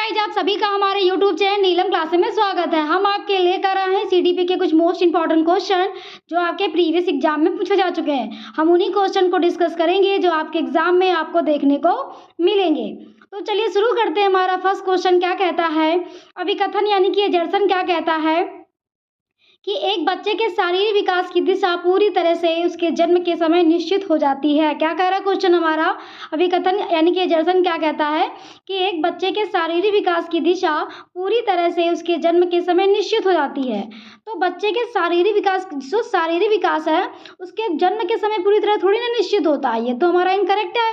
Guys, आप सभी का हमारे YouTube चैनल नीलम क्लासेस में स्वागत है। हम आपके लेकर आए हैं CDP के कुछ मोस्ट इंपॉर्टेंट क्वेश्चन जो आपके प्रीवियस एग्जाम में पूछे जा चुके हैं। हम उन्हीं क्वेश्चन को डिस्कस करेंगे जो आपके एग्जाम में आपको देखने को मिलेंगे। तो चलिए शुरू करते हैं। हमारा फर्स्ट क्वेश्चन क्या कहता है, अभिकथन यानी कि एजर्सन क्या कहता है कि एक बच्चे के शारीरिक विकास की दिशा पूरी तरह से उसके जन्म के समय निश्चित हो जाती है। क्या कह रहा है क्वेश्चन हमारा, अभिकथन यानी कि एजर्सन क्या कहता है कि एक बच्चे के शारीरिक विकास की दिशा पूरी तरह से उसके जन्म के समय निश्चित हो जाती है। तो बच्चे के शारीरिक विकास, जो शारीरिक विकास है उसके जन्म के समय पूरी तरह थोड़ी ना निश्चित होता है। ये तो हमारा इनकरेक्ट है,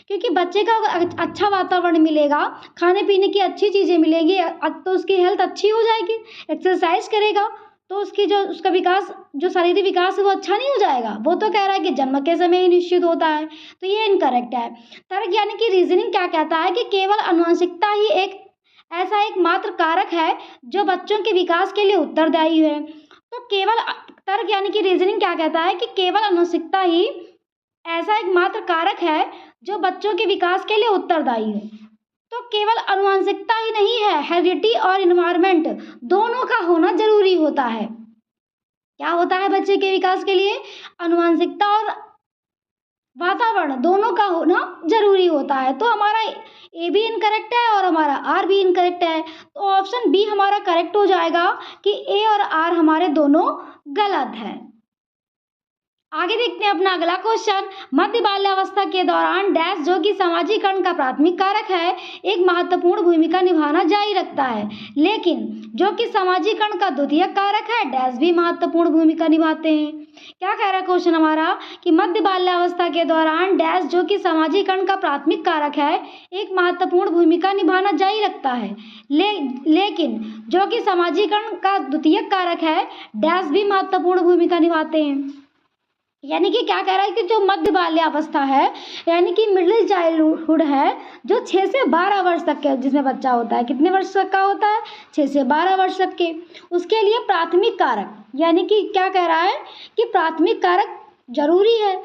क्योंकि बच्चे का अच्छा वातावरण मिलेगा, खाने पीने की अच्छी चीज़ें मिलेंगी तो उसकी हेल्थ अच्छी हो जाएगी। एक्सरसाइज करेगा तो उसका विकास, जो शारीरिक विकास है वो अच्छा नहीं हो जाएगा। वो तो कह रहा है कि जन्म के समय ही निश्चित होता है, तो ये इनकरेक्ट है। तर्क यानी कि रीजनिंग क्या कहता है कि केवल आनुवंशिकता ही एक मात्र कारक है जो बच्चों के विकास के लिए उत्तरदायी है। तो केवल तर्क यानी कि रीजनिंग क्या कहता है कि केवल आनुवंशिकता ही ऐसा एक मात्र कारक है जो बच्चों के विकास के लिए उत्तरदायी है। तो केवल आनुवंशिकता ही नहीं है, हेरिडिटी और इन्वायरमेंट दोनों का होना जरूरी होता है। क्या होता है बच्चे के विकास के लिए, आनुवंशिकता और वातावरण दोनों का होना जरूरी होता है। तो हमारा ए भी इनकरेक्ट है और हमारा आर भी इनकरेक्ट है। तो ऑप्शन बी हमारा करेक्ट हो जाएगा कि ए और आर हमारे दोनों गलत है। आगे देखते हैं अपना अगला क्वेश्चन, मध्य बाल्यावस्था के दौरान डैश जो कि सामाजिकरण का प्राथमिक कारक है एक महत्वपूर्ण भूमिका निभाना जारी रखता है, लेकिन जो कि सामाजिकरण का द्वितीयक कारक है डैश भी महत्वपूर्ण भूमिका निभाते हैं। क्या कह रहा है क्वेश्चन हमारा कि मध्य बाल्यावस्था के दौरान डैश जो कि सामाजिकरण का प्राथमिक कारक है एक महत्वपूर्ण भूमिका निभाना जारी रखता है, लेकिन जो कि सामाजिकरण का द्वितीयक कारक है डैश भी महत्वपूर्ण भूमिका निभाते हैं। यानी कि क्या कह रहा है कि जो मध्य बाल्यावस्था है यानी कि मिडिल चाइल्डहुड है, जो 6 से 12 वर्ष तक के जिसमें बच्चा होता है, कितने वर्ष तक का होता है, 6 से 12 वर्ष तक के, उसके लिए प्राथमिक कारक यानी कि क्या कह रहा है कि प्राथमिक कारक जरूरी है।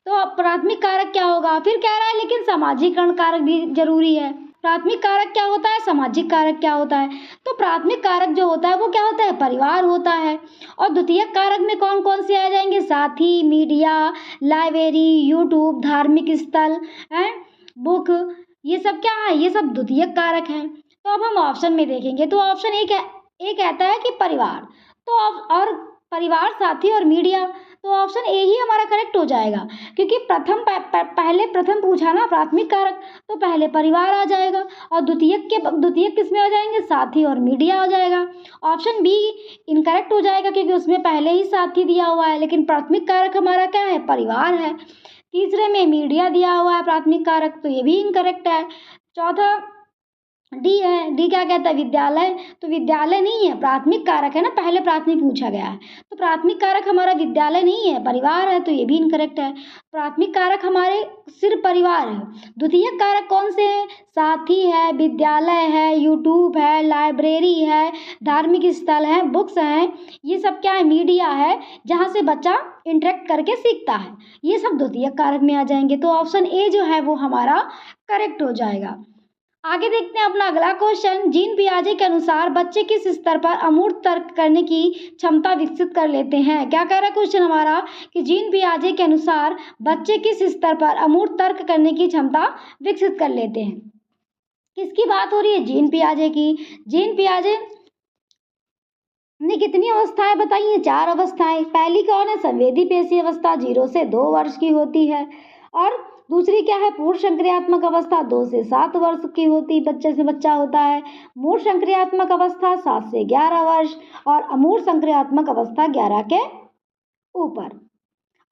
तो प्राथमिक कारक क्या होगा, फिर कह रहा है लेकिन सामाजिकरण कारक भी जरूरी है। प्राथमिक कारक क्या होता है, सामाजिक कारक क्या होता है, तो प्राथमिक कारक जो होता है वो क्या होता है, परिवार होता है। और द्वितीयक कारक में कौन कौन से आ जाएंगे, साथी, मीडिया, लाइब्रेरी, यूट्यूब, धार्मिक स्थल, बुक, ये सब क्या है, ये सब द्वितीयक कारक हैं। तो अब हम ऑप्शन में देखेंगे तो ऑप्शन ए कहता है कि परिवार, तो और परिवार, साथी और मीडिया, तो ऑप्शन ए ही हमारा करेक्ट हो जाएगा, क्योंकि पहले प्रथम पूछा ना प्राथमिक कारक, तो पहले परिवार आ जाएगा और द्वितीयक किस में आ जाएंगे, साथी और मीडिया हो जाएगा। ऑप्शन बी इनकरेक्ट हो जाएगा क्योंकि उसमें पहले ही साथी दिया हुआ है, लेकिन प्राथमिक कारक हमारा क्या है, परिवार है। तीसरे में मीडिया दिया हुआ है प्राथमिक कारक, तो ये भी इनकरेक्ट है। चौथा डी है, डी क्या कहता है, विद्यालय, तो विद्यालय नहीं है, प्राथमिक कारक है ना, पहले प्राथमिक पूछा गया है, तो प्राथमिक कारक हमारा विद्यालय नहीं है, परिवार है, तो ये भी इनकरेक्ट है। प्राथमिक कारक हमारे सिर्फ परिवार है। द्वितीयक कारक कौन से हैं, साथी है, विद्यालय है, यूट्यूब है, लाइब्रेरी है, धार्मिक स्थल है, बुक्स हैं, ये सब क्या है, मीडिया है, जहाँ से बच्चा इंटरेक्ट करके सीखता है, ये सब द्वितीयक कारक में आ जाएंगे। तो ऑप्शन ए जो है वो हमारा करेक्ट हो जाएगा। आगे देखते हैं अपना अगला क्वेश्चन, जीन पियाजे के अनुसार बच्चे किस स्तर पर अमूर्त तर्क करने की क्षमता विकसित कर लेते हैं। क्या कह रहा है क्वेश्चन हमारा कि जीन पियाजे के अनुसार बच्चे किस स्तर पर अमूर्त तर्क करने की क्षमता विकसित कर लेते हैं। किसकी बात हो रही है, जीन पियाजे की। जीन पियाजे ने कितनी अवस्थाएं बताई हैं, 4 अवस्थाएं। पहली कौन है, संवेदी पेशी अवस्था, 0 से 2 वर्ष की होती है, और दूसरी क्या है, पूर्ण संक्रियात्मक अवस्था, 2 से 7 वर्ष की होती, बच्चे से बच्चा होता है। मूर्ण संक्रियात्मक अवस्था 7 से 11 वर्ष, और अमूर्त संक्रियात्मक अवस्था 11 के ऊपर।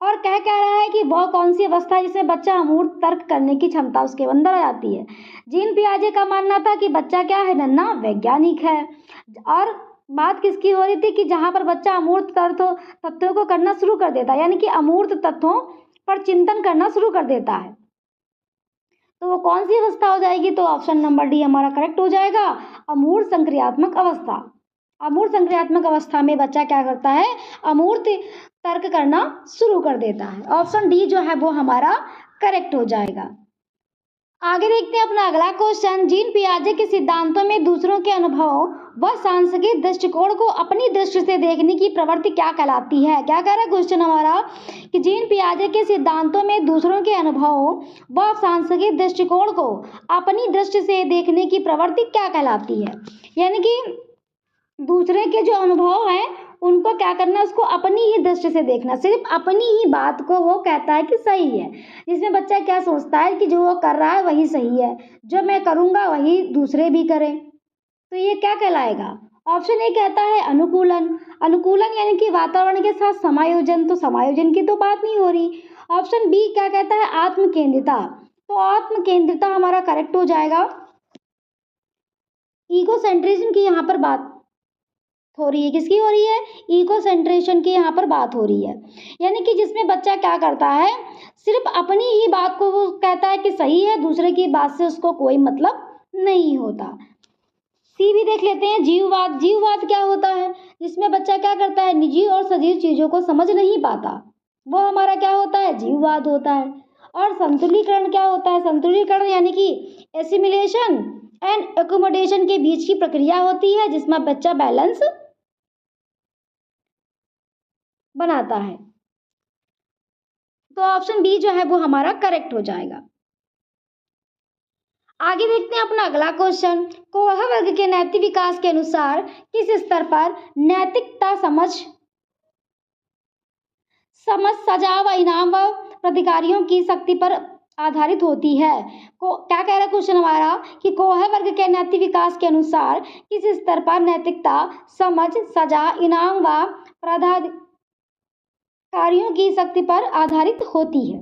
और कह रहा है कि वह कौन सी अवस्था है जिसमें बच्चा अमूर्त तर्क करने की क्षमता उसके अंदर आ जाती है। जीन पियाजे का मानना था कि बच्चा क्या है, नन्हा वैज्ञानिक है, और बात किसकी हो रही थी कि जहाँ पर बच्चा अमूर्त तथ्यों को करना शुरू कर देता है, यानी कि अमूर्त तथ्यों पर चिंतन करना शुरू कर देता है, तो वो कौन सी अवस्था हो जाएगी, तो ऑप्शन नंबर डी हमारा करेक्ट हो जाएगा, अमूर्त संक्रियात्मक अवस्था। अमूर्त संक्रियात्मक अवस्था में बच्चा क्या करता है, अमूर्त तर्क करना शुरू कर देता है। ऑप्शन डी जो है वो हमारा करेक्ट हो जाएगा। आगे देखते हैं अपना अगला क्वेश्चन। जीन पियाजे के सिद्धांतों में दूसरों के अनुभव व सांस्कृतिक दृष्टिकोण को अपनी दृष्टि से देखने की प्रवृत्ति क्या कहलाती है। क्या कह रहा है क्वेश्चन हमारा कि जीन पियाजे के सिद्धांतों में दूसरों के अनुभव व सांस्कृतिक दृष्टिकोण को अपनी दृष्टि से देखने की प्रवृत्ति क्या कहलाती है। यानी कि दूसरे के जो अनुभव हैं उनको क्या करना है, उसको अपनी ही दृष्टि से देखना, सिर्फ अपनी ही बात को वो कहता है कि सही है। जिसमें बच्चा क्या सोचता है कि जो वो कर रहा है वही सही है, जो मैं करूँगा वही दूसरे भी करें, तो ये क्या कहलाएगा। ऑप्शन ए कहता है अनुकूलन। अनुकूलन यानी कि वातावरण के साथ समायोजन, तो समायोजन की तो बात नहीं हो रही। ऑप्शन बी क्या कहता है आत्मकेंद्रिता, तो आत्मकेंद्रिता हमारा करेक्ट हो जाएगा। ईगोसेंट्रिज्म की यहाँ पर बात हो रही है, किसकी हो रही है, ईगोसेंट्रेशन की यहाँ पर बात हो रही है। यानी कि जिसमें बच्चा क्या करता है, सिर्फ अपनी ही बात को वो कहता है कि सही है, दूसरे की बात से उसको कोई मतलब नहीं होता। सी भी देख लेते हैं जीववाद। जीववाद क्या होता है, जिसमें बच्चा क्या करता है, निजी और सजीव चीजों को समझ नहीं पाता, वो हमारा क्या होता है, जीववाद होता है। और संतुलीकरण क्या होता है, संतुलीकरण यानी कि एसिमिलेशन एंड एकोमोडेशन के बीच की प्रक्रिया होती है, जिसमें बच्चा बैलेंस बनाता है। तो ऑप्शन बी जो है वो हमारा करेक्ट हो जाएगा। आगे देखते हैं अपना अगला क्वेश्चन। कोह वर्ग के नैतिक विकास के अनुसार किस स्तर पर नैतिकता समझ सजा व इनाम व प्रतिकारियों की शक्ति पर आधारित होती है। क्या कह रहा है क्वेश्चन हमारा कि कोह वर्ग के नैतिक विकास के अनुसार किस स्तर पर नैतिकता समझ सजा इनाम व कार्यों की शक्ति पर आधारित होती है।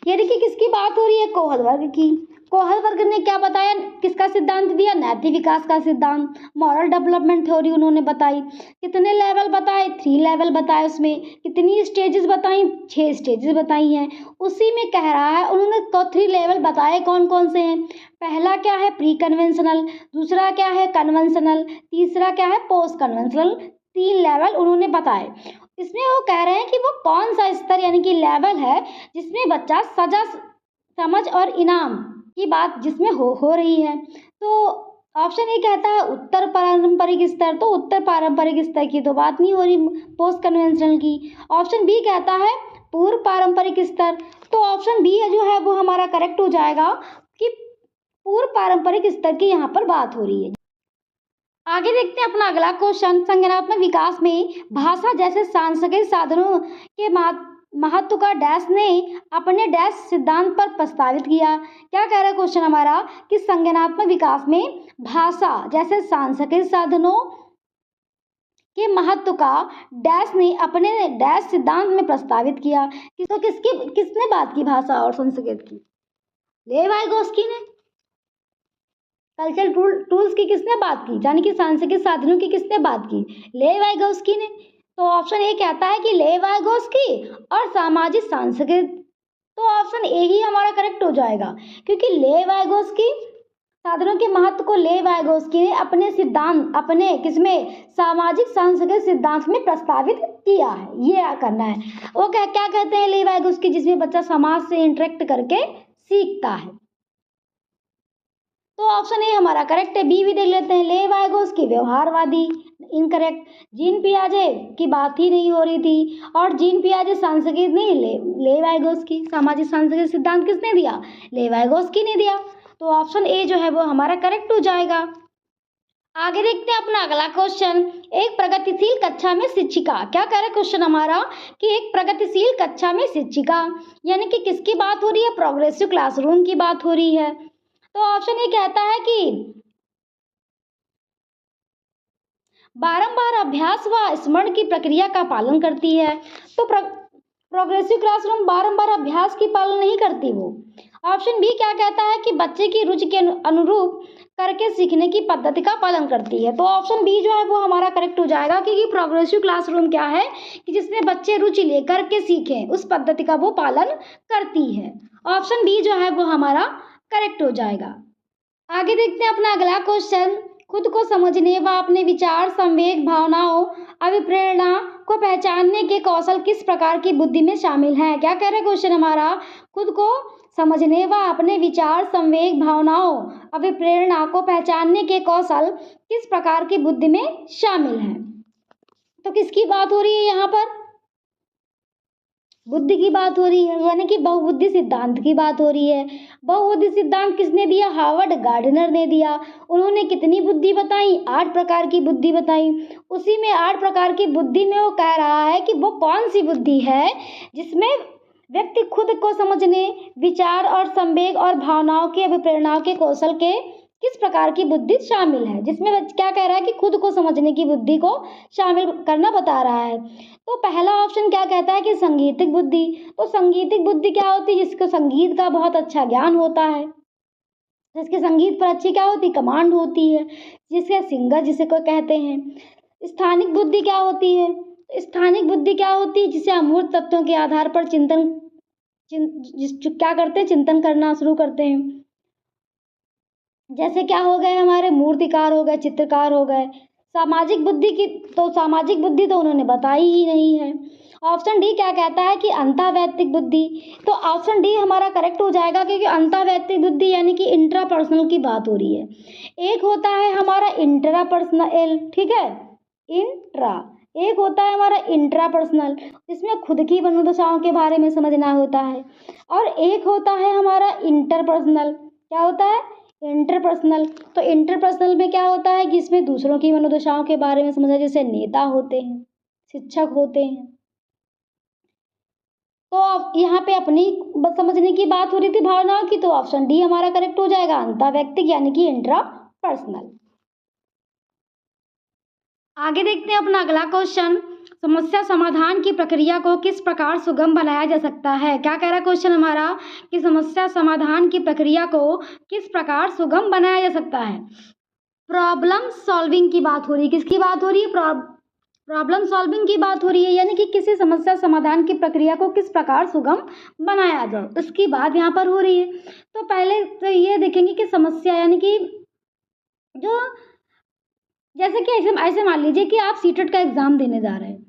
यानी कि किसकी बात हो रही है, कोहल वर्ग की। कोहल वर्ग ने क्या बताया, किसका सिद्धांत दिया, नैतिक विकास का सिद्धांत, मॉरल डेवलपमेंट थ्योरी उन्होंने बताई। कितने लेवल बताए, 3 लेवल बताए। उसमें कितनी स्टेजेस बताई, 6 स्टेजेस बताई हैं। उसी में कह रहा है उन्होंने 3 लेवल बताए, कौन कौन से हैं। पहला क्या है, प्री कन्वेंशनल, दूसरा क्या है कन्वेंशनल, तीसरा क्या है पोस्ट कन्वेंशनल। 3 लेवल उन्होंने बताए। इसमें वो कह रहे हैं कि वो कौन सा स्तर यानी कि लेवल है जिसमें बच्चा सजा समझ और इनाम की बात जिसमें हो रही है। तो ऑप्शन ए कहता है उत्तर पारंपरिक स्तर, तो उत्तर पारंपरिक स्तर की तो बात नहीं हो रही, पोस्ट कन्वेंशनल की। ऑप्शन बी कहता है पूर्व पारंपरिक स्तर, तो ऑप्शन बी जो है वो हमारा करेक्ट हो जाएगा कि पूर्व पारंपरिक स्तर की यहाँ पर बात हो रही है। आगे देखते हैं अपना अगला क्वेश्चन। संज्ञानात्मक विकास में भाषा जैसे सांस्कृतिक साधनों के महत्व का डैश ने अपने डैश सिद्धांत पर प्रस्तावित किया। क्या कह रहा है क्वेश्चन हमारा कि संज्ञानात्मक विकास में भाषा जैसे सांस्कृतिक साधनों के महत्व का डैश ने अपने डैश सिद्धांत में प्रस्तावित किया। तो किसने बात की भाषा और संस्कृत की, लेव वाइगोस्की ने। कल्चरल टूल्स की किसने बात की, यानी कि सांस्कृतिक साधनों की किसने बात की, लेव वाइगोस्की ने। तो ऑप्शन ए कहता है कि लेव वाइगोस्की और सामाजिक सांस्कृतिक, तो ऑप्शन ए ही हमारा करेक्ट हो जाएगा, क्योंकि लेव वाइगोस्की साधनों के महत्व को लेव वाइगोस्की ने अपने सिद्धांत अपने किसमें सामाजिक सांस्कृतिक सिद्धांत में प्रस्तावित किया है। ये करना है। वो क्या कहते हैं लेव वाइगोस्की, जिसमें बच्चा समाज से इंटरेक्ट करके सीखता है। तो ऑप्शन ए हमारा करेक्ट है। बी भी देख लेते हैं, लेव वाइगोस्की व्यवहारवादी, इनकरेक्ट। जीन पियाजे की बात ही नहीं हो रही थी, और जीन पियाजे सांस्कृतिक नहीं, लेव वाइगोस्की। सामाजिक सांस्कृतिक सिद्धांत किसने दिया, लेव वाइगोस्की ने दिया। तो ऑप्शन ए जो है वो हमारा करेक्ट हो जाएगा। आगे देखते हैं अपना अगला क्वेश्चन। एक प्रगतिशील कक्षा में शिक्षिका। क्या कह रहा है क्वेश्चन हमारा कि एक प्रगतिशील कक्षा में शिक्षिका, यानी कि किसकी बात हो रही है, प्रोग्रेसिव क्लासरूम की बात हो रही है। तो ऑप्शन ए कहता है कि बारंबार अभ्यास व स्मरण की प्रक्रिया का पालन करती है। तो प्रोग्रेसिव क्लासरूम बारंबार अभ्यास की पालन नहीं करती वो। ऑप्शन बी क्या कहता है कि बच्चे की रुचि के अनुरूप करके सीखने की पद्धति का पालन करती है। तो ऑप्शन बी जो है वो हमारा करेक्ट हो जाएगा, क्योंकि प्रोग्रेसिव क्लासरूम क्या है कि जिसमें बच्चे रुचि लेकर के सीखें, उस पद्धति का वो पालन करती है। ऑप्शन बी जो है वो हमारा करेक्ट हो जाएगा। आगे देखते हैं अपना अगला क्वेश्चन। खुद को समझने व अपने विचार, संवेग, भावनाओं, अभिप्रेरणा को पहचानने के कौशल किस प्रकार की बुद्धि में शामिल हैं। क्या कह रहा है क्वेश्चन हमारा, खुद को समझने व अपने विचार, संवेग, भावनाओं, अभिप्रेरणा को पहचानने के कौशल किस प्रकार की बुद्धि में शामिल हैं। तो किसकी बात हो रही है यहाँ पर? बुद्धि की बात हो रही है, यानी कि बहुबुद्धि सिद्धांत की बात हो रही है। बहुबुद्धि सिद्धांत किसने दिया? हार्वर्ड गार्डनर ने दिया। उन्होंने कितनी बुद्धि बताई? 8 प्रकार की बुद्धि बताई। उसी में 8 प्रकार की बुद्धि में वो कह रहा है कि वो कौन सी बुद्धि है जिसमें व्यक्ति खुद को समझने, विचार और संवेग और भावनाओं के, अभिप्रेरणाओं के कौशल के किस प्रकार की बुद्धि शामिल है, जिसमें क्या कह रहा है कि खुद को समझने की बुद्धि को शामिल करना बता रहा है। तो पहला ऑप्शन क्या कहता है कि संगीतिक बुद्धि। तो संगीतिक बुद्धि क्या होती है? जिसको संगीत का बहुत अच्छा ज्ञान होता है, जिसके संगीत पर अच्छी क्या होती? कमांड होती है, जिसके सिंगर जिसे को कहते हैं। स्थानिक बुद्धि क्या होती है? स्थानिक बुद्धि क्या होती है? जिसे अमूर्त तत्वों के आधार पर क्या करते हैं? चिंतन करना शुरू करते हैं। जैसे क्या हो गए? हमारे मूर्तिकार हो गए, चित्रकार हो गए। सामाजिक बुद्धि तो उन्होंने बताई ही नहीं है। ऑप्शन डी क्या कहता है कि अंतःवैयक्तिक बुद्धि। तो ऑप्शन डी हमारा करेक्ट हो जाएगा, क्योंकि अंतःवैयक्तिक बुद्धि यानी कि इंट्रापर्सनल की बात हो रही है। एक होता है हमारा इंट्रापर्सनल, ठीक है, एक होता है हमारा इंट्रापर्सनल, इसमें खुद की मनोदशाओं के बारे में समझना होता है। और एक होता है हमारा इंटरपर्सनल। क्या होता है? इंटरपर्सनल। तो इंटरपर्सनल में क्या होता है कि इसमें दूसरों की मनोदशाओं के बारे में समझा, जैसे नेता होते हैं, शिक्षक होते हैं। तो अब यहाँ पे अपनी समझने की बात हो रही थी भावनाओं की, तो ऑप्शन डी हमारा करेक्ट हो जाएगा, अंतःवैयक्तिक यानी कि इंट्रापर्सनल। आगे देखते हैं अपना अगला क्वेश्चन। समस्या समाधान की प्रक्रिया को किस प्रकार सुगम बनाया जा सकता है? क्या कह रहा है क्वेश्चन हमारा कि समस्या समाधान की प्रक्रिया को किस प्रकार सुगम बनाया जा सकता है। प्रॉब्लम सॉल्विंग की बात हो रही है। किसकी बात हो रही है? प्रॉब्लम सॉल्विंग की बात हो रही है, यानी कि किसी समस्या समाधान की प्रक्रिया को किस प्रकार सुगम बनाया जाए, उसकी बात यहाँ पर हो रही है। तो पहले तो ये देखेंगे कि समस्या यानी कि जो, जैसे कि ऐसे मान लीजिए कि आप सीटेट का एग्ज़ाम देने जा रहे हैं,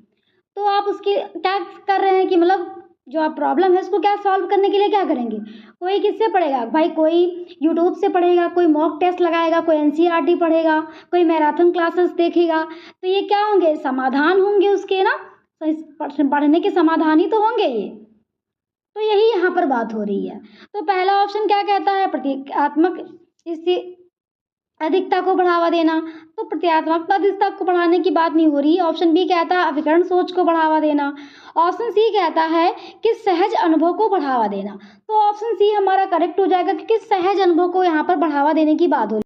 तो आप उसकी क्या कर रहे हैं कि मतलब जो आप प्रॉब्लम है उसको क्या सॉल्व करने के लिए क्या करेंगे? कोई किससे पढ़ेगा भाई? कोई यूट्यूब से पढ़ेगा, कोई मॉक टेस्ट लगाएगा, कोई एनसीईआरटी पढ़ेगा, कोई मैराथन क्लासेस देखेगा। तो ये क्या होंगे? समाधान होंगे उसके ना, पढ़ने के समाधान ही तो होंगे ये। तो यही यहाँ पर बात हो रही है। तो पहला ऑप्शन क्या कहता है? प्रतीकात्मक अधिकता को बढ़ावा देना। तो प्रत्यात्मक अधिकता को बढ़ाने की बात नहीं हो रही। ऑप्शन बी कहता है अभिकरण सोच को बढ़ावा देना। ऑप्शन सी कहता है कि सहज अनुभव को बढ़ावा देना। तो ऑप्शन सी हमारा करेक्ट हो जाएगा, क्योंकि सहज अनुभव को यहाँ पर बढ़ावा देने की बात हो रही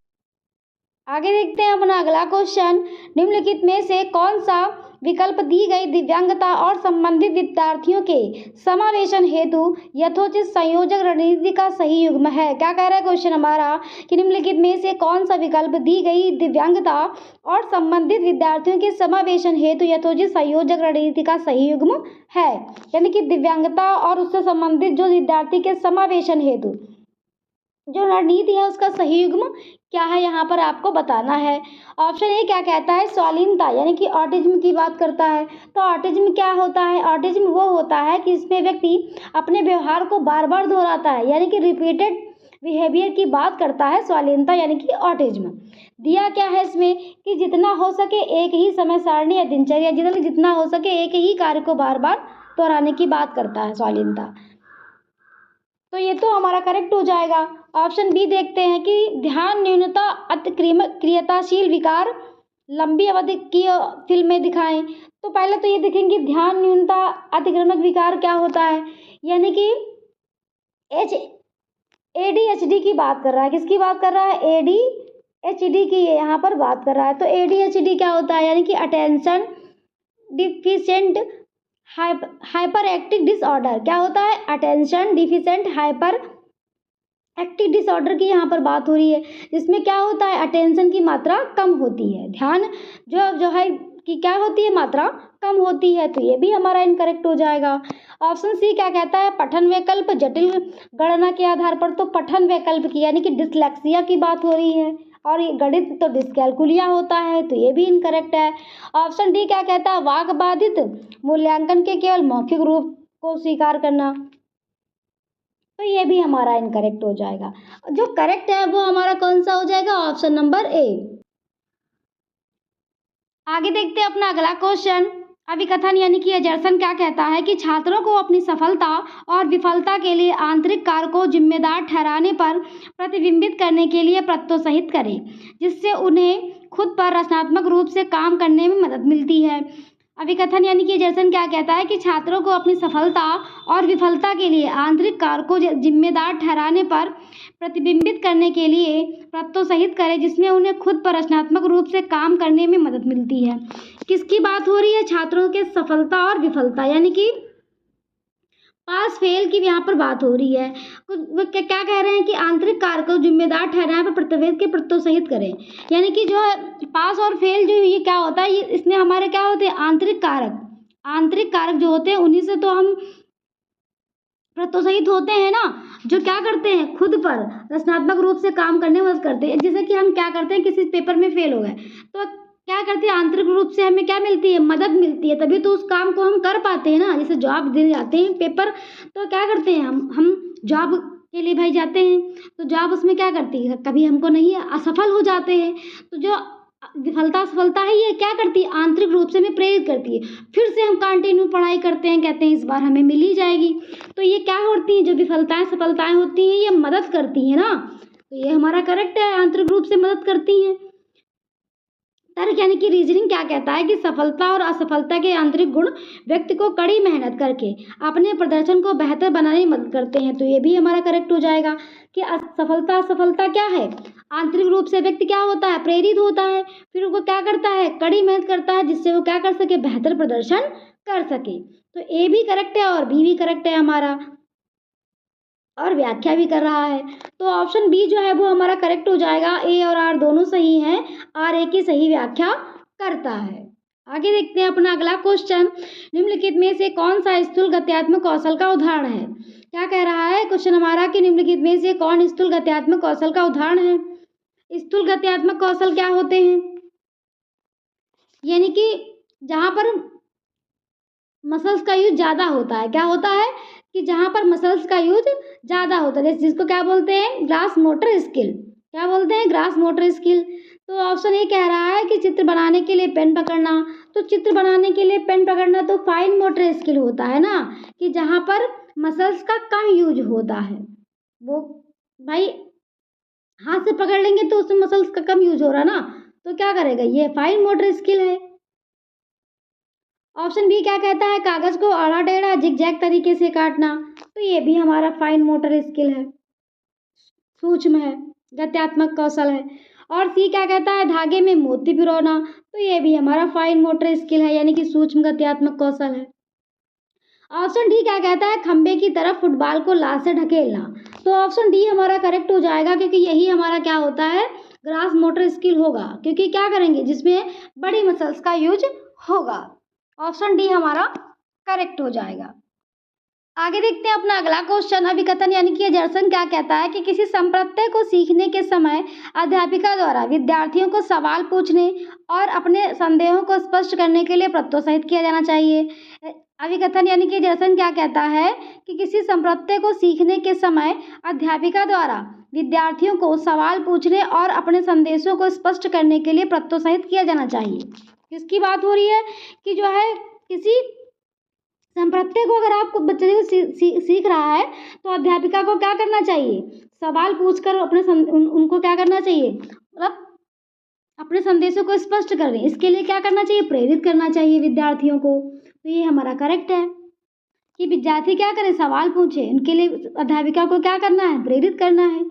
है। आगे देखते हैं अपना अगला क्वेश्चन। निम्नलिखित में से कौन सा विकल्प दी गई दिव्यांगता और संबंधित विद्यार्थियों के समावेशन हेतु यथोचित संयोजक रणनीति का सही युग्म है? क्या कह रहा है क्वेश्चन हमारा कि निम्नलिखित में से कौन सा विकल्प दी गई दिव्यांगता और संबंधित विद्यार्थियों के समावेशन हेतु यथोचित संयोजक रणनीति का सही युग्म है। यानी कि दिव्यांगता और उससे संबंधित जो विद्यार्थी के समावेशन हेतु जो रणनीति है उसका सही युग्म क्या है, यहाँ पर आपको बताना है। ऑप्शन ए क्या कहता है? स्वालीनता, यानी कि ऑटिज्म की बात करता है। तो ऑटिज्म क्या होता है? ऑटिज्म वो होता है कि इसमें व्यक्ति अपने व्यवहार को बार बार दोहराता है, यानी कि रिपीटेड बिहेवियर की बात करता है स्वालीनता यानी कि ऑटिज्म। दिया क्या है इसमें कि जितना हो सके एक ही समय सारणी या दिनचर्या, जितना हो सके एक ही कार्य को बार बार दोहराने की बात करता है स्वालीनता। तो ये तो हमारा करेक्ट हो जाएगा। ऑप्शन बी देखते हैं कि ध्यान न्यूनता क्रियाशील विकार लंबी अवधि की फिल्में दिखाएं। तो पहले तो ये देखेंगे ध्यान न्यूनता अतिक्रमक विकार क्या होता है, यानी कि ADHD की बात कर रहा है। किसकी बात कर रहा है? ADHD की यहाँ पर बात कर रहा है। तो ADHD क्या होता है? यानी कि attention deficient hyper active disorder. क्या होता है? Attention deficient hyper active disorder की यहाँ पर बात हो रही है, जिसमें क्या होता है? अटेंशन की मात्रा कम होती है, ध्यान जो है कि क्या होती है? मात्रा कम होती है। तो ये भी हमारा इनकरेक्ट हो जाएगा। ऑप्शन सी क्या कहता है? पठन वैकल्प जटिल गणना के आधार पर। तो पठन वैकल्प की यानी कि डिसलेक्सिया की बात हो रही है, और ये गणित तो डिस्कैलकुलिया होता है, तो ये भी इनकरेक्ट है। ऑप्शन डी क्या कहता है? वाक बाधित मूल्यांकन के केवल मौखिक रूप को स्वीकार करना। तो ये भी हमारा इनकरेक्ट हो जाएगा। जो करेक्ट है वो हमारा कौन सा हो जाएगा? Option number A. आगे देखते हैं अपना अगला क्वेश्चन। अभिकथन यानी कि एजर्सन क्या कहता है कि छात्रों को अपनी सफलता और विफलता के लिए आंतरिक कारकों को जिम्मेदार ठहराने पर प्रतिबिंबित करने के लिए प्रोत्साहित करें, जिससे उन्हें खुद पर रचनात्मक रूप से काम करने में मदद मिलती है। अभिकथन यानी कि एजर्सन क्या कहता है कि छात्रों को अपनी सफलता और विफलता के लिए आंतरिक कारकों को जिम्मेदार ठहराने पर प्रतिबिंबित करने के लिए प्रोत्साहित करें, जिसमें उन्हें खुद पर रचनात्मक रूप से काम करने में मदद मिलती है। किसकी बात हो रही है? छात्रों के सफलता और विफलता यानी कि पास फेल की यहाँ पर बात हो रही है। वो क्या कह रहे हैं कि आंतरिक कारकों को जिम्मेदार ठहराने पर प्रोत्साहित करें, यानी कि जो है पास और फेल जो ये क्या होता है, ये इसमें हमारे क्या होते हैं? आंतरिक कारक जो होते हैं उन्हीं से तो हम प्रोत्साहित होते हैं ना, जो क्या करते हैं? खुद पर रचनात्मक रूप से काम करने में मदद करते हैं। जैसे कि हम क्या करते हैं, किसी पेपर में फेल हो गए तो क्या करते हैं? आंतरिक रूप से हमें क्या मिलती है? मदद मिलती है, तभी तो उस काम को हम कर पाते हैं ना। जैसे जॉब देने जाते हैं पेपर, तो क्या करते हैं हम जॉब के लिए भाई जाते हैं, तो जॉब उसमें क्या करती है? कभी हमको नहीं असफल हो जाते हैं, तो जो सफलता है ये क्या करती है? आंतरिक रूप से हमें प्रेरित करती है, फिर से हम कंटिन्यू पढ़ाई करते हैं, कहते हैं इस बार हमें मिल ही जाएगी। तो ये क्या होती हैं? जो विफलताएं सफलताएं होती हैं ये मदद करती हैं ना, तो ये हमारा करेक्ट है, आंतरिक रूप से मदद करती हैं। तर्क यानी कि रीजनिंग क्या कहता है कि सफलता और असफलता के आंतरिक गुण व्यक्ति को कड़ी मेहनत करके अपने प्रदर्शन को बेहतर बनाने में मदद करते हैं, तो ये भी हमारा करेक्ट हो जाएगा कि असफलता क्या है? आंतरिक रूप से व्यक्ति क्या होता है? प्रेरित होता है, फिर वो क्या करता है? कड़ी मेहनत करता है, जिससे वो क्या कर सके? बेहतर प्रदर्शन कर सके। तो ए भी करेक्ट है और बी भी करेक्ट है हमारा, और व्याख्या भी कर रहा है, तो ऑप्शन बी जो है वो हमारा करेक्ट हो जाएगा। ए और आर दोनों सही हैं, आर ए की सही व्याख्या करता है। आगे देखते हैं अपना अगला क्वेश्चन। निम्नलिखित में से कौन सा स्थूल गत्यात्मक कौशल का उदाहरण है? क्या कह रहा है क्वेश्चन हमारा कि निम्नलिखित में से कौन स्थूल गत्यात्मक कौशल का उदाहरण है? स्थूल गत्यात्मक कौशल क्या होते हैं? यानी कि जहाँ पर मसल्स का यूज ज़्यादा होता है। क्या होता है? कि जहाँ पर मसल्स का यूज ज़्यादा होता है, जैसे जिसको क्या बोलते हैं? Grass motor skill. क्या बोलते हैं? Grass motor skill. तो ऑप्शन ए कह रहा है कि चित्र बनाने के लिए पेन पकड़ना। तो चित्र बनाने के लिए पेन पकड़ना तो फाइन मोटर स्किल होता है ना, कि जहाँ पर मसल्स का कम यूज होता है। वो भाई हाथ से पकड़ लेंगे तो उसमें मसल्स का कम यूज हो रहा ना, तो क्या करेगा? ये फाइन मोटर स्किल है। ऑप्शन बी क्या कहता है? कागज को आड़ा टेढ़ा जिगजैग तरीके से काटना। तो ये भी हमारा फाइन मोटर स्किल है, सूक्ष्म है, गत्यात्मक कौशल है। और सी क्या कहता है? धागे में मोती पिरोना। तो ये भी हमारा फाइन मोटर स्किल है, यानी कि सूक्ष्म गत्यात्मक कौशल है। ऑप्शन डी क्या कहता है? खंबे की तरफ फुटबॉल को लात से ढकेलना। तो ऑप्शन डी हमारा करेक्ट हो जाएगा, क्योंकि यही हमारा क्या होता है? ग्रास मोटर स्किल होगा, क्योंकि क्या करेंगे? जिसमें बड़ी मसल्स का यूज होगा। ऑप्शन डी हमारा करेक्ट हो जाएगा। आगे देखते हैं अपना अगला क्वेश्चन। अभिकथन यानी कि एजर्सन क्या कहता है कि किसी संप्रत्यय को सीखने के समय अध्यापिका द्वारा विद्यार्थियों को सवाल पूछने और अपने संदेहों को स्पष्ट करने के लिए प्रोत्साहित किया जाना चाहिए। अभिकथन यानी कि एजर्सन क्या कहता है कि किसी संप्रत्यय को सीखने के समय अध्यापिका द्वारा विद्यार्थियों को सवाल पूछने और अपने संदेशों को स्पष्ट करने के लिए प्रोत्साहित किया जाना चाहिए। किसकी बात हो रही है? कि जो है किसी संप्रत्यय को अगर आपको बच्चे को सीख रहा है तो अध्यापिका को क्या करना चाहिए? सवाल पूछकर अपने उनको क्या करना चाहिए? मतलब अपने संदेशों को स्पष्ट करने, इसके लिए क्या करना चाहिए? प्रेरित करना चाहिए विद्यार्थियों को। तो ये हमारा करेक्ट है कि विद्यार्थी क्या करें? सवाल पूछे, उनके लिए अध्यापिका को क्या करना है? प्रेरित करना है।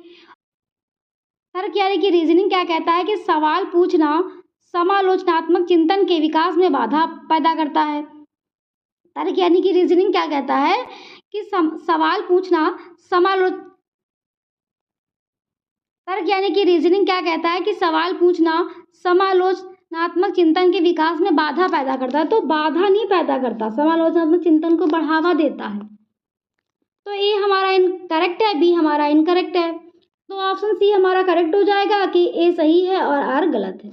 तर्क यानी कि रीजनिंग क्या कहता है कि सवाल पूछना समालोचनात्मक चिंतन के विकास में बाधा पैदा करता है। तर्क यानी कि रीजनिंग क्या कहता है कि सवाल पूछना तर्क यानी कि रीजनिंग क्या कहता है कि सवाल पूछना समालोचनात्मक चिंतन के विकास में बाधा पैदा करता है। तो बाधा नहीं पैदा करता, समालोचनात्मक चिंतन को बढ़ावा देता है। तो ए हमारा इनकरेक्ट है, बी हमारा इनकरेक्ट है। तो ऑप्शन सी हमारा करेक्ट हो जाएगा कि ए सही है और आर गलत है।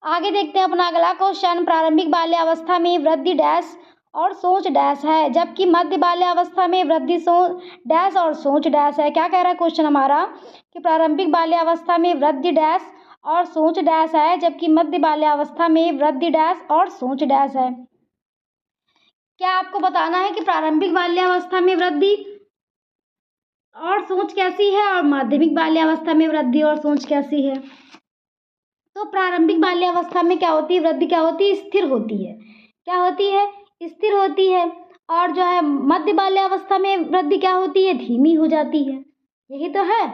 आगे देखते हैं अपना अगला क्वेश्चन। प्रारंभिक बाल्यावस्था में वृद्धि डैश और सोच डैश है, जबकि मध्य बाल्यावस्था में वृद्धि सोच डैश और सोच डैश है। क्या कह रहा है क्वेश्चन हमारा कि प्रारंभिक बाल्यावस्था में वृद्धि डैश और सोच डैश है, जबकि मध्य बाल्यावस्था में वृद्धि डैश और सोच डैश है। क्या आपको बताना है कि प्रारंभिक बाल्यावस्था में वृद्धि और सोच कैसी है और माध्यमिक बाल्यावस्था में वृद्धि और सोच कैसी है। तो प्रारंभिक बाल्यावस्था में क्या होती है, वृद्धि क्या होती है, स्थिर होती है। क्या होती है, स्थिर होती है। और जो है मध्य बाल्यावस्था में वृद्धि क्या होती है, धीमी हो जाती है। यही तो है।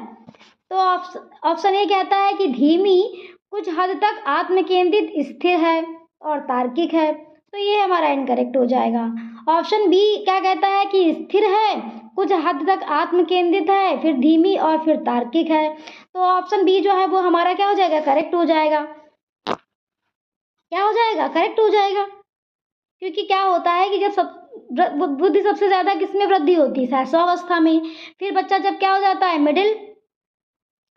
तो ऑप्शन ए कहता है कि धीमी, कुछ हद तक आत्मकेंद्रित, स्थिर है और तार्किक है। तो ये हमारा इनकरेक्ट हो जाएगा। ऑप्शन बी क्या कहता है कि स्थिर है, कुछ हद तक आत्मकेंद्रित है, फिर धीमी और फिर तार्किक है। तो ऑप्शन बी जो है वो हमारा क्या हो जाएगा, करेक्ट हो जाएगा। क्या हो जाएगा, करेक्ट हो जाएगा। क्योंकि क्या होता है कि जब बुद्धि सबसे ज्यादा किसमें वृद्धि होती है, शैशवावस्था में। फिर बच्चा जब क्या हो जाता है, मिडिल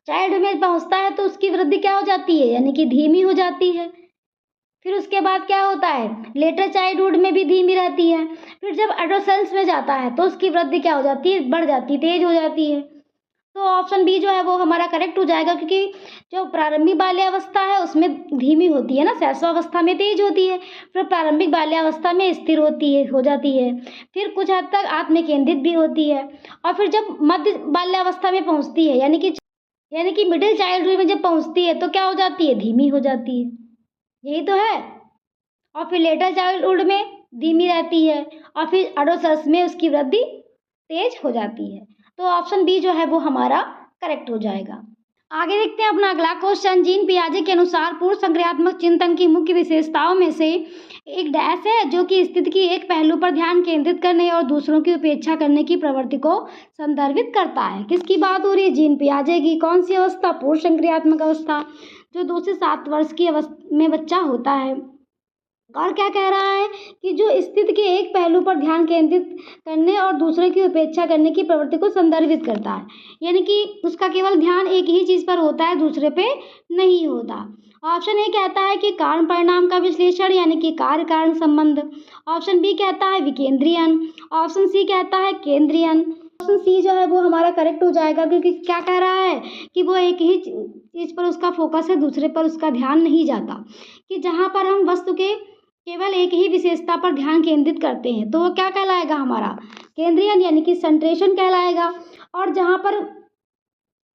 चाइल्डहुड में पहुंचता है, तो उसकी वृद्धि क्या हो जाती है, यानी कि धीमी हो जाती है। फिर उसके बाद क्या होता है, लेटर चाइल्डहुड में भी धीमी रहती है। फिर जब एडोसेंस में जाता है तो उसकी वृद्धि क्या हो जाती है, बढ़ जाती है, तेज हो जाती है। तो ऑप्शन बी जो है वो हमारा करेक्ट हो जाएगा, क्योंकि जो प्रारंभिक बाल्यावस्था है उसमें धीमी होती है ना, शैशवावस्था में तेज होती है, फिर प्रारंभिक बाल्यावस्था में स्थिर होती है, हो जाती है, फिर कुछ हद तक आत्मकेंद्रित भी होती है, और फिर जब मध्य बाल्यावस्था में पहुंचती है, यानी कि मिडिल चाइल्डहुड में जब पहुंचती है तो क्या हो जाती है, धीमी हो जाती है। यही तो है। और फिर लेटर चाइल्डहुड में धीमी रहती है, और फिर एडोसेंस में उसकी वृद्धि तेज हो जाती है। तो ऑप्शन बी जो है वो हमारा करेक्ट हो जाएगा। आगे देखते हैं अपना अगला क्वेश्चन। जीन पियाजे के अनुसार पूर्व संक्रियात्मक चिंतन की मुख्य विशेषताओं में से एक डैश है जो कि स्थिति की एक पहलू पर ध्यान केंद्रित करने और दूसरों की उपेक्षा करने की प्रवृत्ति को संदर्भित करता है। किसकी बात हो रही है, जीन पियाजे की। कौन सी अवस्था, पूर्व संक्रियात्मक अवस्था, जो 2 से 7 वर्ष की अवस्था में बच्चा होता है। और क्या कह रहा है कि जो स्थिति के एक पहलू पर ध्यान केंद्रित करने और दूसरे की उपेक्षा करने की प्रवृत्ति को संदर्भित करता है, यानी कि उसका केवल ध्यान एक ही चीज़ पर होता है, दूसरे पे नहीं होता। ऑप्शन ए कहता है कि कारण परिणाम का विश्लेषण, यानी कि कार्य कारण संबंध। ऑप्शन बी कहता है विकेंद्रीयन। ऑप्शन सी कहता है केंद्रीयन। ऑप्शन सी जो है वो हमारा करेक्ट हो जाएगा, क्योंकि क्या कह रहा है कि वो एक ही चीज़ पर उसका फोकस है, दूसरे पर उसका ध्यान नहीं जाता। कि जहाँ पर हम वस्तु के केवल एक ही विशेषता पर ध्यान केंद्रित करते हैं तो वो क्या कहलाएगा, हमारा केंद्रीयन, यानी कि सेंट्रेशन कहलाएगा। और जहाँ पर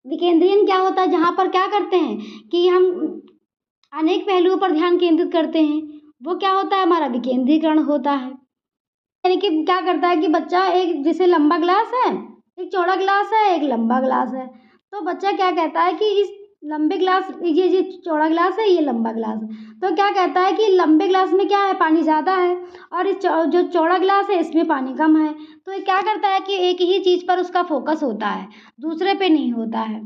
विकेंद्रीयन क्या होता है, जहाँ पर क्या करते हैं कि हम अनेक पहलुओं पर ध्यान केंद्रित करते हैं, वो क्या होता है, हमारा विकेंद्रीकरण होता है। यानी कि क्या करता है कि बच्चा, एक जैसे लंबा ग्लास है, एक चौड़ा ग्लास है, एक लंबा ग्लास है, तो बच्चा क्या कहता है कि इस लंबे ग्लास, ये चौड़ा ग्लास है, ये लंबा ग्लास है, तो क्या कहता है कि लंबे ग्लास में क्या है, पानी ज़्यादा है, और इस जो चौड़ा ग्लास है इसमें पानी कम है। तो ये क्या करता है कि एक ही चीज़ पर उसका फोकस होता है, दूसरे पे नहीं होता है।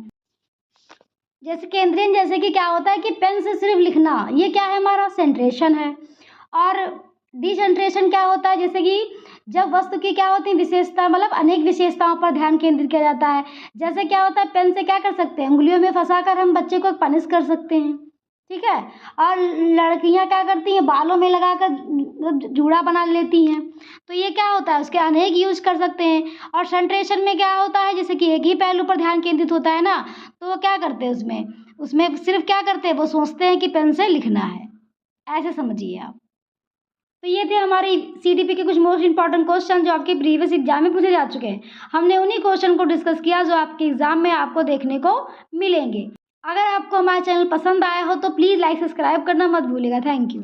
जैसे केंद्रीय, जैसे कि क्या होता है कि पेन से सिर्फ लिखना, ये क्या है, हमारा सेंट्रेशन है। और डिसेंट्रेशन क्या होता है, जैसे कि जब वस्तु की क्या होती है, विशेषता, मतलब अनेक विशेषताओं पर ध्यान केंद्रित किया जाता है। जैसे क्या होता है, पेन से क्या कर सकते हैं, उंगलियों में फंसाकर हम बच्चे को पनिश कर सकते हैं, ठीक है। और लड़कियां क्या करती हैं, बालों में लगाकर जूड़ा बना लेती हैं। तो ये क्या होता है, उसके अनेक यूज कर सकते हैं। और सेंट्रेशन में क्या होता है, जैसे कि एक ही पहलू पर ध्यान केंद्रित होता है ना, तो वो क्या करते हैं, उसमें सिर्फ क्या करते हैं, वो सोचते हैं कि पेन से लिखना है, ऐसे समझिए आप। तो ये थे हमारे सीडीपी के कुछ मोस्ट इंपॉर्टेंट क्वेश्चन जो आपके प्रीवियस एग्जाम में पूछे जा चुके हैं। हमने उन्हीं क्वेश्चन को डिस्कस किया जो आपके एग्जाम में आपको देखने को मिलेंगे। अगर आपको हमारा चैनल पसंद आया हो तो प्लीज़ लाइक सब्सक्राइब करना मत भूलिएगा। Thank you.